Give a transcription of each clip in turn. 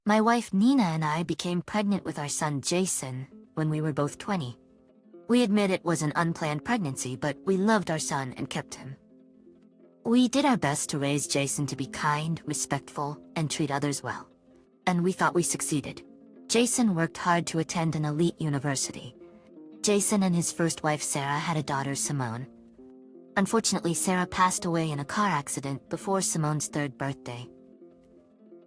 My wife Nina and I became pregnant with our son Jason when we were both 20. We admit it was an unplanned pregnancy, but we loved our son and kept him. We did our best to raise Jason to be kind, respectful, and treat others well. And we thought we succeeded. Jason worked hard to attend an elite university. Jason and his first wife Sarah had a daughter, Simone. Unfortunately, Sarah passed away in a car accident before Simone's 3rd birthday.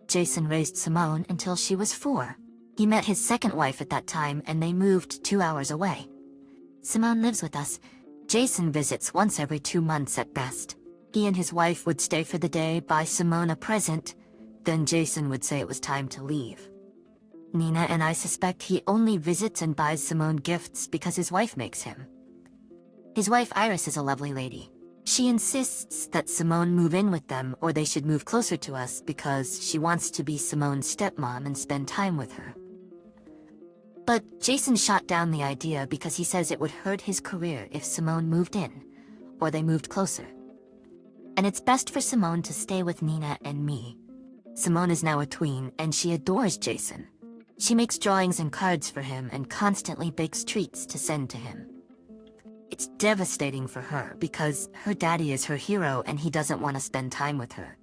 Jason raised Simone until she was 4. He met his second wife at that time and they moved 2 hours away. Simone lives with us. Jason visits once every 2 months at best. He and his wife would stay for the day, buy Simone a present, then Jason would say it was time to leave. Nina and I suspect he only visits and buys Simone gifts because his wife makes him. His wife Iris is a lovely lady. She insists that Simone move in with them or they should move closer to us because she wants to be Simone's stepmom and spend time with her. But Jason shot down the idea because he says it would hurt his career if Simone moved in, or they moved closer. And it's best for Simone to stay with Nina and me. Simone is now a tween and she adores Jason. She makes drawings and cards for him and constantly bakes treats to send to him. It's devastating for her because her daddy is her hero and he doesn't want to spend time with her.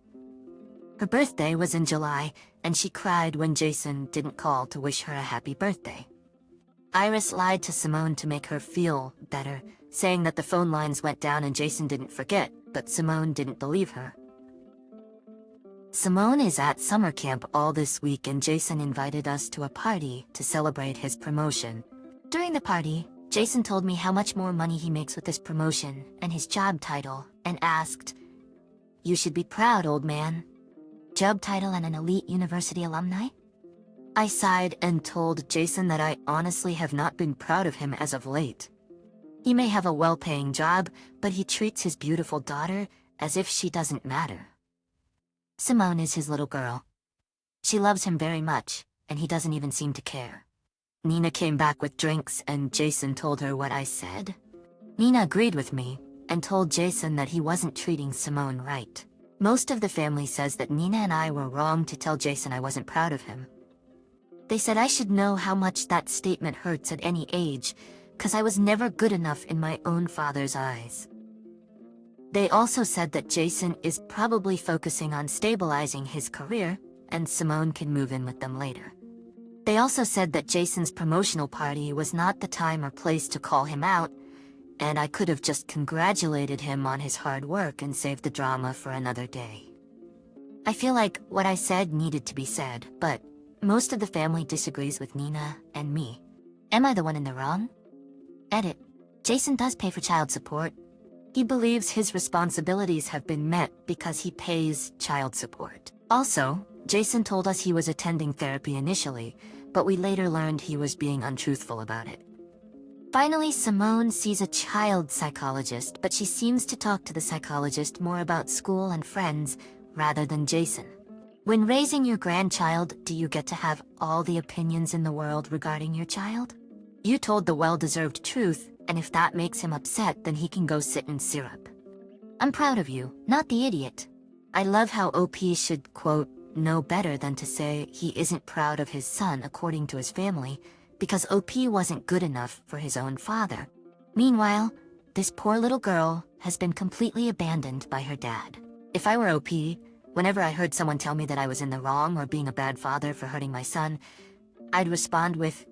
Her birthday was in July and she cried when Jason didn't call to wish her a happy birthday. Iris lied to Simone to make her feel better, saying that the phone lines went down and Jason didn't forget, but Simone didn't believe her. Simone is at summer camp all this week and Jason invited us to a party to celebrate his promotion. During the party, Jason told me how much more money he makes with this promotion and his job title and asked, "You should be proud, old man. Job title and an elite university alumni?" I sighed and told Jason that I honestly have not been proud of him as of late. He may have a well-paying job, but he treats his beautiful daughter as if she doesn't matter. Simone is his little girl. She loves him very much, and he doesn't even seem to care. Nina came back with drinks and Jason told her what I said. Nina agreed with me and told Jason that he wasn't treating Simone right. Most of the family says that Nina and I were wrong to tell Jason I wasn't proud of him. They said I should know how much that statement hurts at any age, 'cause I was never good enough in my own father's eyes. They also said that Jason is probably focusing on stabilizing his career and Simone can move in with them later. They also said that Jason's promotional party was not the time or place to call him out, and I could have just congratulated him on his hard work and saved the drama for another day. I feel like what I said needed to be said, but most of the family disagrees with Nina and me. Am I the one in the wrong? Edit. Jason does pay for child support. He believes his responsibilities have been met because he pays child support. Also, Jason told us he was attending therapy initially, but we later learned he was being untruthful about it. Finally, Simone sees a child psychologist, but she seems to talk to the psychologist more about school and friends rather than Jason. When raising your grandchild, do you get to have all the opinions in the world regarding your child? You told the well-deserved truth, and if that makes him upset, then he can go sit in syrup. I'm proud of you, not the idiot. I love how OP should, quote, know better than to say he isn't proud of his son according to his family, because OP wasn't good enough for his own father. Meanwhile, this poor little girl has been completely abandoned by her dad. If I were OP, whenever I heard someone tell me that I was in the wrong or being a bad father for hurting my son, I'd respond with,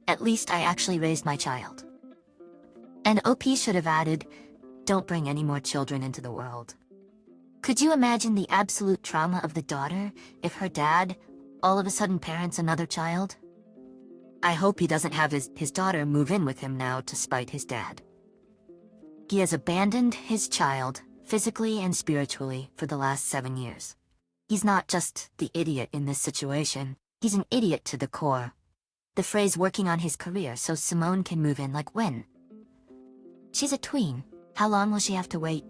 "At least I actually raised my child." And OP should have added, "Don't bring any more children into the world." Could you imagine the absolute trauma of the daughter if her dad all of a sudden parents another child? I hope he doesn't have his daughter move in with him now to spite his dad. He has abandoned his child, physically and spiritually, for the last 7 years. He's not just the idiot in this situation, he's an idiot to the core. The phrase working on his career so Simone can move in, like when? She's a tween. How long will she have to wait?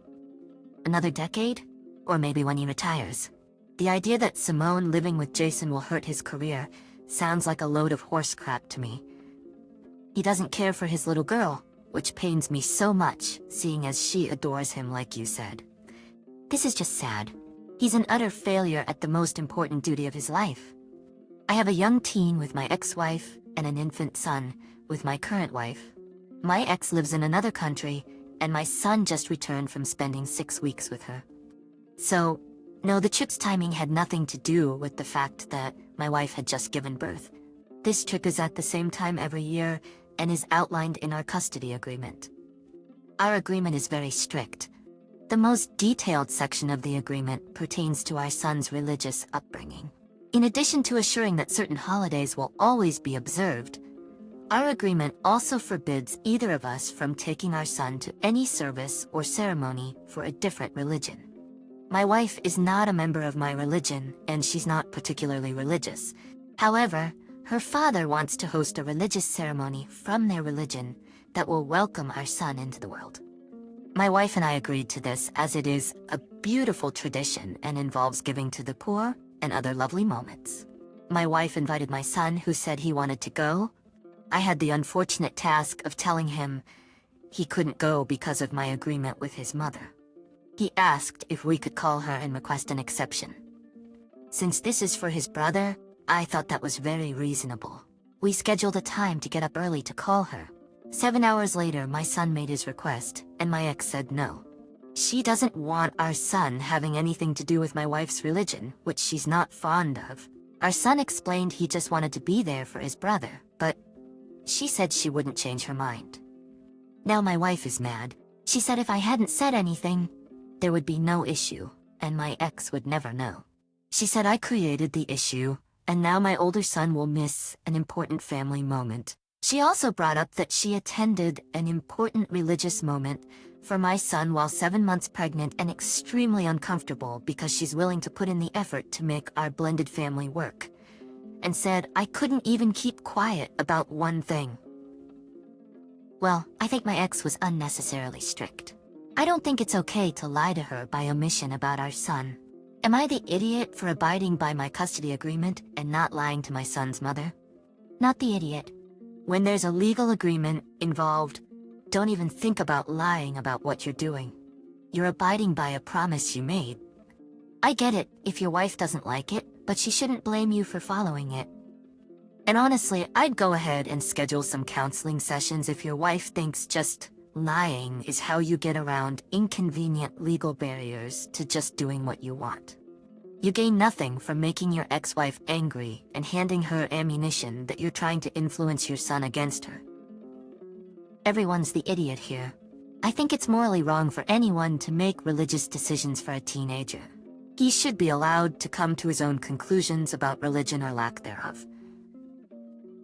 Another decade? Or maybe when he retires. The idea that Simone living with Jason will hurt his career sounds like a load of horse crap to me. He doesn't care for his little girl, which pains me so much, seeing as she adores him like you said. This is just sad. He's an utter failure at the most important duty of his life. I have a young teen with my ex-wife and an infant son with my current wife. My ex lives in another country, and my son just returned from spending 6 weeks with her. So, no, the trip's timing had nothing to do with the fact that my wife had just given birth. This trip is at the same time every year and is outlined in our custody agreement. Our agreement is very strict. The most detailed section of the agreement pertains to our son's religious upbringing. In addition to assuring that certain holidays will always be observed, our agreement also forbids either of us from taking our son to any service or ceremony for a different religion. My wife is not a member of my religion, and she's not particularly religious. However, her father wants to host a religious ceremony from their religion that will welcome our son into the world. My wife and I agreed to this as it is a beautiful tradition and involves giving to the poor and other lovely moments. My wife invited my son, who said he wanted to go. I had the unfortunate task of telling him he couldn't go because of my agreement with his mother. He asked if we could call her and request an exception. Since this is for his brother, I thought that was very reasonable. We scheduled a time to get up early to call her. 7 hours later, my son made his request, and my ex said no. She doesn't want our son having anything to do with my wife's religion, which she's not fond of. Our son explained he just wanted to be there for his brother, but she said she wouldn't change her mind. Now my wife is mad. She said if I hadn't said anything, there would be no issue, and my ex would never know. She said I created the issue, and now my older son will miss an important family moment. She also brought up that she attended an important religious moment for my son while 7 months pregnant and extremely uncomfortable because she's willing to put in the effort to make our blended family work, and said I couldn't even keep quiet about one thing. Well, I think my ex was unnecessarily strict. I don't think it's okay to lie to her by omission about our son. Am I the idiot for abiding by my custody agreement and not lying to my son's mother? Not the idiot. When there's a legal agreement involved, don't even think about lying about what you're doing. You're abiding by a promise you made. I get it if your wife doesn't like it, but she shouldn't blame you for following it. And honestly, I'd go ahead and schedule some counseling sessions if your wife thinks just lying is how you get around inconvenient legal barriers to just doing what you want. You gain nothing from making your ex-wife angry and handing her ammunition that you're trying to influence your son against her. Everyone's the idiot here. I think it's morally wrong for anyone to make religious decisions for a teenager. He should be allowed to come to his own conclusions about religion or lack thereof.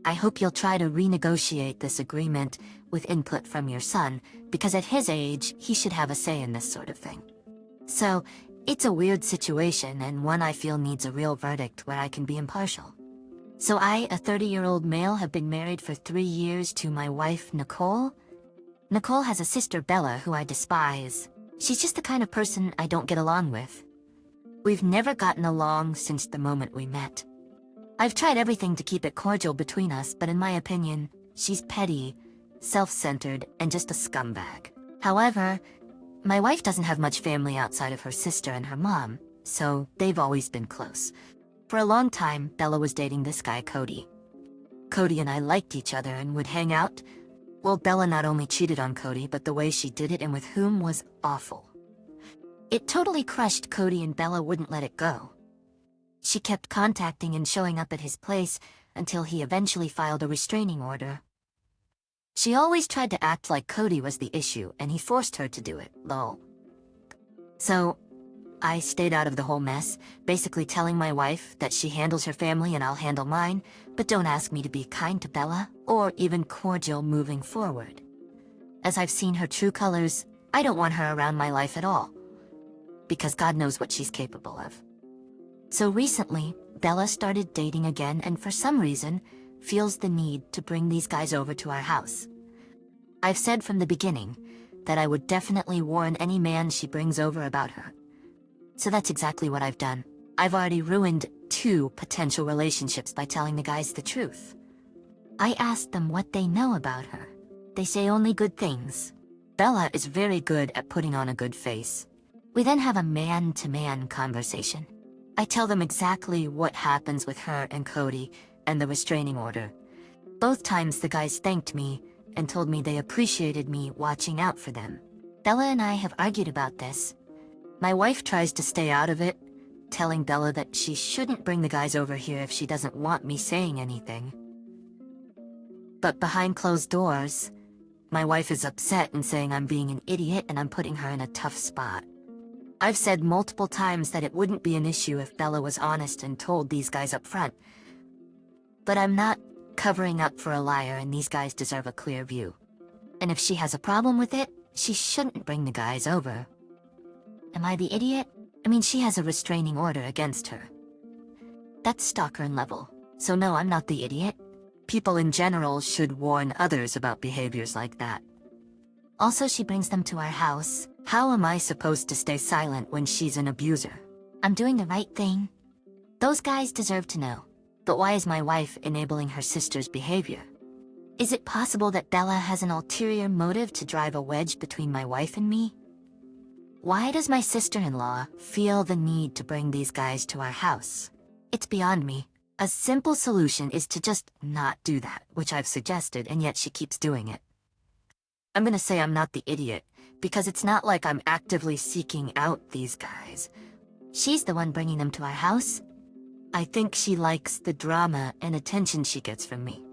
I hope you'll try to renegotiate this agreement with input from your son, because at his age, he should have a say in this sort of thing. So, it's a weird situation and one I feel needs a real verdict where I can be impartial. So I, a 30-year-old male, have been married for 3 years to my wife, Nicole. Nicole has a sister, Bella, who I despise. She's just the kind of person I don't get along with. We've never gotten along since the moment we met. I've tried everything to keep it cordial between us, but in my opinion, she's petty, self-centered, and just a scumbag. However, my wife doesn't have much family outside of her sister and her mom, so they've always been close. For a long time, Bella was dating this guy, Cody. Cody and I liked each other and would hang out. Well, Bella not only cheated on Cody, but the way she did it and with whom was awful. It totally crushed Cody, and Bella wouldn't let it go. She kept contacting and showing up at his place until he eventually filed a restraining order. She always tried to act like Cody was the issue, and he forced her to do it, lol. So, I stayed out of the whole mess, basically telling my wife that she handles her family and I'll handle mine, but don't ask me to be kind to Bella, or even cordial moving forward. As I've seen her true colors, I don't want her around my life at all, because God knows what she's capable of. So recently, Bella started dating again and for some reason, feels the need to bring these guys over to our house. I've said from the beginning that I would definitely warn any man she brings over about her. So that's exactly what I've done. I've already ruined 2 potential relationships by telling the guys the truth. I asked them what they know about her. They say only good things. Bella is very good at putting on a good face. We then have a man-to-man conversation. I tell them exactly what happens with her and Cody and the restraining order. Both times the guys thanked me and told me they appreciated me watching out for them. Bella and I have argued about this. My wife tries to stay out of it, telling Bella that she shouldn't bring the guys over here if she doesn't want me saying anything. But behind closed doors, my wife is upset and saying I'm being an idiot and I'm putting her in a tough spot. I've said multiple times that it wouldn't be an issue if Bella was honest and told these guys up front. But I'm not covering up for a liar, and these guys deserve a clear view. And if she has a problem with it, she shouldn't bring the guys over. Am I the idiot? I mean, she has a restraining order against her. That's stalker level. So no, I'm not the idiot. People in general should warn others about behaviors like that. Also, she brings them to our house. How am I supposed to stay silent when she's an abuser? I'm doing the right thing. Those guys deserve to know. But why is my wife enabling her sister's behavior? Is it possible that Bella has an ulterior motive to drive a wedge between my wife and me? Why does my sister-in-law feel the need to bring these guys to our house? It's beyond me. A simple solution is to just not do that, which I've suggested, and yet she keeps doing it. I'm gonna say I'm not the idiot, because it's not like I'm actively seeking out these guys. She's the one bringing them to our house. I think she likes the drama and attention she gets from me.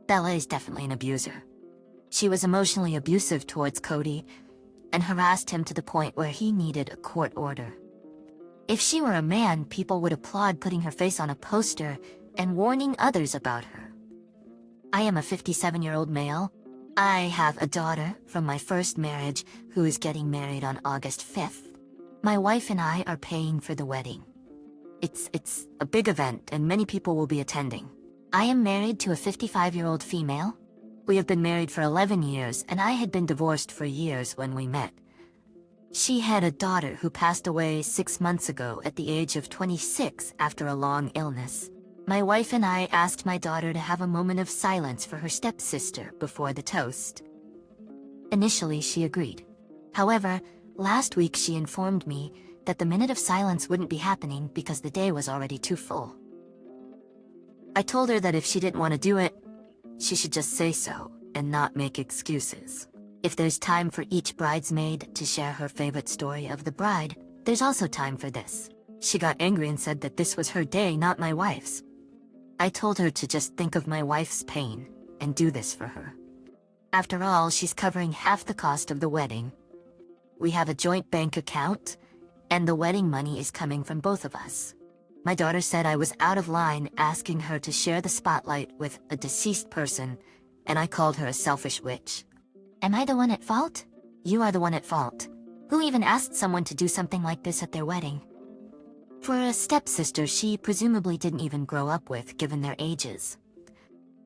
Bella is definitely an abuser. She was emotionally abusive towards Cody and harassed him to the point where he needed a court order. If she were a man, people would applaud putting her face on a poster and warning others about her. I am a 57-year-old male. I have a daughter from my first marriage who is getting married on August 5th. My wife and I are paying for the wedding. It's a big event and many people will be attending. I am married to a 55-year-old female. We have been married for 11 years and I had been divorced for years when we met. She had a daughter who passed away 6 months ago at the age of 26 after a long illness. My wife and I asked my daughter to have a moment of silence for her stepsister before the toast. Initially, she agreed. However, last week she informed me that the minute of silence wouldn't be happening because the day was already too full. I told her that if she didn't want to do it, she should just say so and not make excuses. If there's time for each bridesmaid to share her favorite story of the bride, there's also time for this. She got angry and said that this was her day, not my wife's. I told her to just think of my wife's pain and do this for her. After all, she's covering half the cost of the wedding. We have a joint bank account, and the wedding money is coming from both of us. My daughter said I was out of line asking her to share the spotlight with a deceased person, and I called her a selfish witch. Am I the one at fault? You are the one at fault. Who even asked someone to do something like this at their wedding? For a stepsister she presumably didn't even grow up with, given their ages.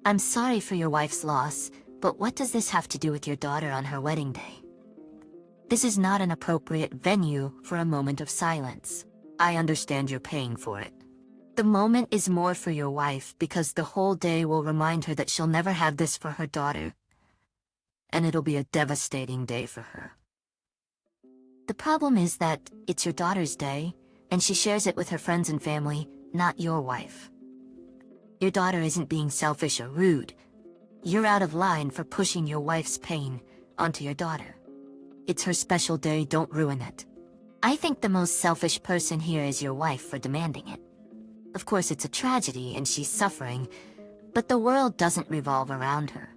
I'm sorry for your wife's loss, but what does this have to do with your daughter on her wedding day? This is not an appropriate venue for a moment of silence. I understand you're paying for it. The moment is more for your wife because the whole day will remind her that she'll never have this for her daughter. And it'll be a devastating day for her. The problem is that it's your daughter's day, and she shares it with her friends and family, not your wife. Your daughter isn't being selfish or rude. You're out of line for pushing your wife's pain onto your daughter. It's her special day, don't ruin it. I think the most selfish person here is your wife for demanding it. Of course, it's a tragedy and she's suffering, but the world doesn't revolve around her.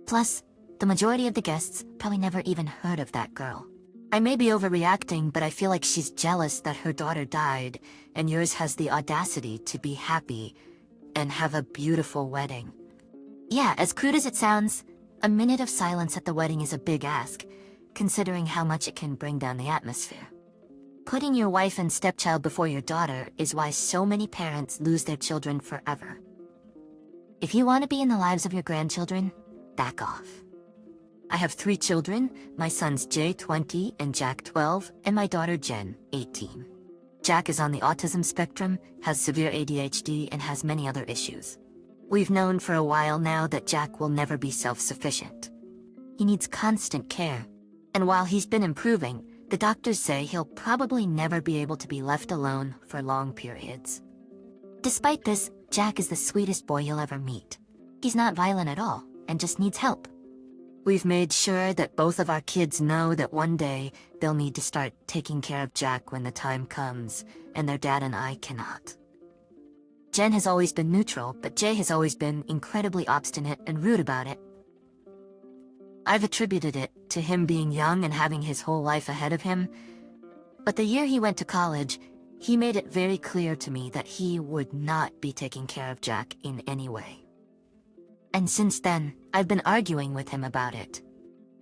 Plus, the majority of the guests probably never even heard of that girl. I may be overreacting, but I feel like she's jealous that her daughter died, and yours has the audacity to be happy and have a beautiful wedding. Yeah, as crude as it sounds, a minute of silence at the wedding is a big ask, considering how much it can bring down the atmosphere. Putting your wife and stepchild before your daughter is why so many parents lose their children forever. If you want to be in the lives of your grandchildren, back off. I have 3 children, my sons Jay 20 and Jack 12, and my daughter Jen 18. Jack is on the autism spectrum, has severe ADHD, and has many other issues. We've known for a while now that Jack will never be self-sufficient. He needs constant care, and while he's been improving, The doctors say he'll probably never be able to be left alone for long periods. Despite this, Jack is the sweetest boy you'll ever meet. He's not violent at all, and just needs help. We've made sure that both of our kids know that one day they'll need to start taking care of Jack when the time comes, and their dad and I cannot. Jen has always been neutral, but Jay has always been incredibly obstinate and rude about it. I've attributed it to him being young and having his whole life ahead of him, but the year he went to college, he made it very clear to me that he would not be taking care of Jack in any way. And since then, I've been arguing with him about it.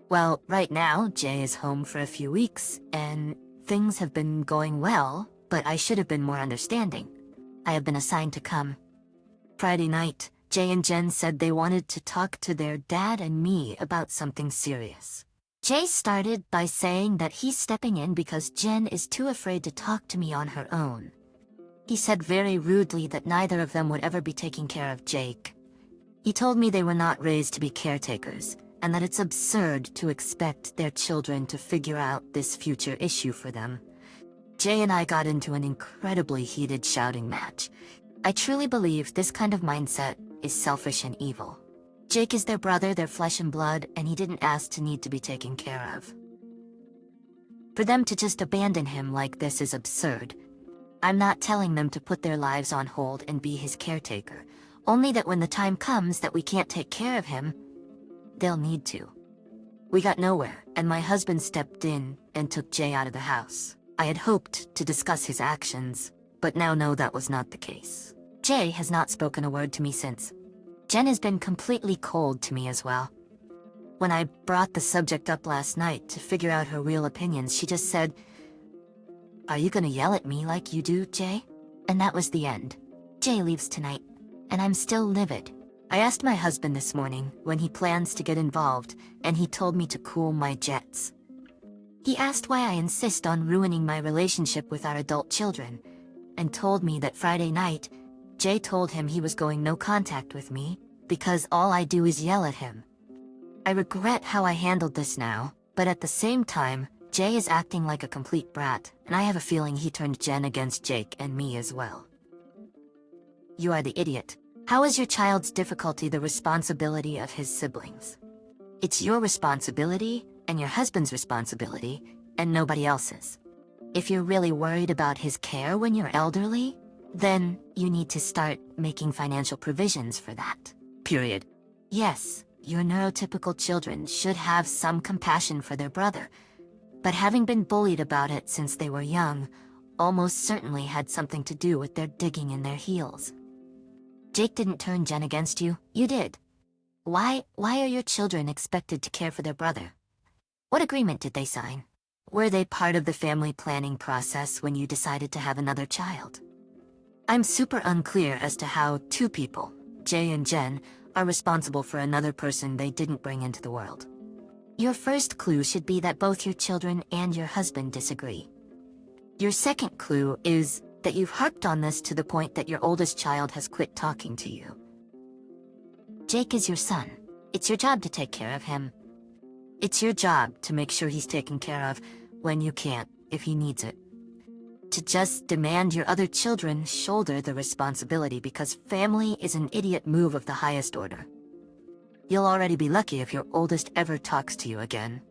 Well, right now, Jay is home for a few weeks, and things have been going well, but I should have been more understanding. I have been assigned to come. Friday night, Jay and Jen said they wanted to talk to their dad and me about something serious. Jay started by saying that he's stepping in because Jen is too afraid to talk to me on her own. He said very rudely that neither of them would ever be taking care of Jake. He told me they were not raised to be caretakers, and that it's absurd to expect their children to figure out this future issue for them. Jay and I got into an incredibly heated shouting match. I truly believe this kind of mindset is selfish and evil. Jake is their brother, their flesh and blood, and he didn't ask to need to be taken care of. For them to just abandon him like this is absurd. I'm not telling them to put their lives on hold and be his caretaker, only that when the time comes that we can't take care of him, they'll need to. We got nowhere, and my husband stepped in and took Jay out of the house. I had hoped to discuss his actions, but now know that was not the case. Jay has not spoken a word to me since. Jen has been completely cold to me as well. When I brought the subject up last night to figure out her real opinions, she just said, "Are you gonna yell at me like you do, Jay?" And that was the end. Jay leaves tonight, and I'm still livid. I asked my husband this morning when he plans to get involved, and he told me to cool my jets. He asked why I insist on ruining my relationship with our adult children, and told me that Friday night, Jay told him he was going no contact with me, because all I do is yell at him. I regret how I handled this now, but at the same time, Jay is acting like a complete brat, and I have a feeling he turned Jen against Jake and me as well. You are the idiot. How is your child's difficulty the responsibility of his siblings? It's your responsibility, and your husband's responsibility, and nobody else's. If you're really worried about his care when you're elderly, then you need to start making financial provisions for that. Period. Yes, your neurotypical children should have some compassion for their brother, but having been bullied about it since they were young, almost certainly had something to do with their digging in their heels. Jake didn't turn Jen against you, you did. Why are your children expected to care for their brother? What agreement did they sign? Were they part of the family planning process when you decided to have another child? I'm super unclear as to how two people, Jay and Jen, are responsible for another person they didn't bring into the world. Your first clue should be that both your children and your husband disagree. Your second clue is that you've harped on this to the point that your oldest child has quit talking to you. Jake is your son. It's your job to take care of him. It's your job to make sure he's taken care of when you can't, if he needs it. To just demand your other children shoulder the responsibility because family is an idiot move of the highest order. You'll already be lucky if your oldest ever talks to you again.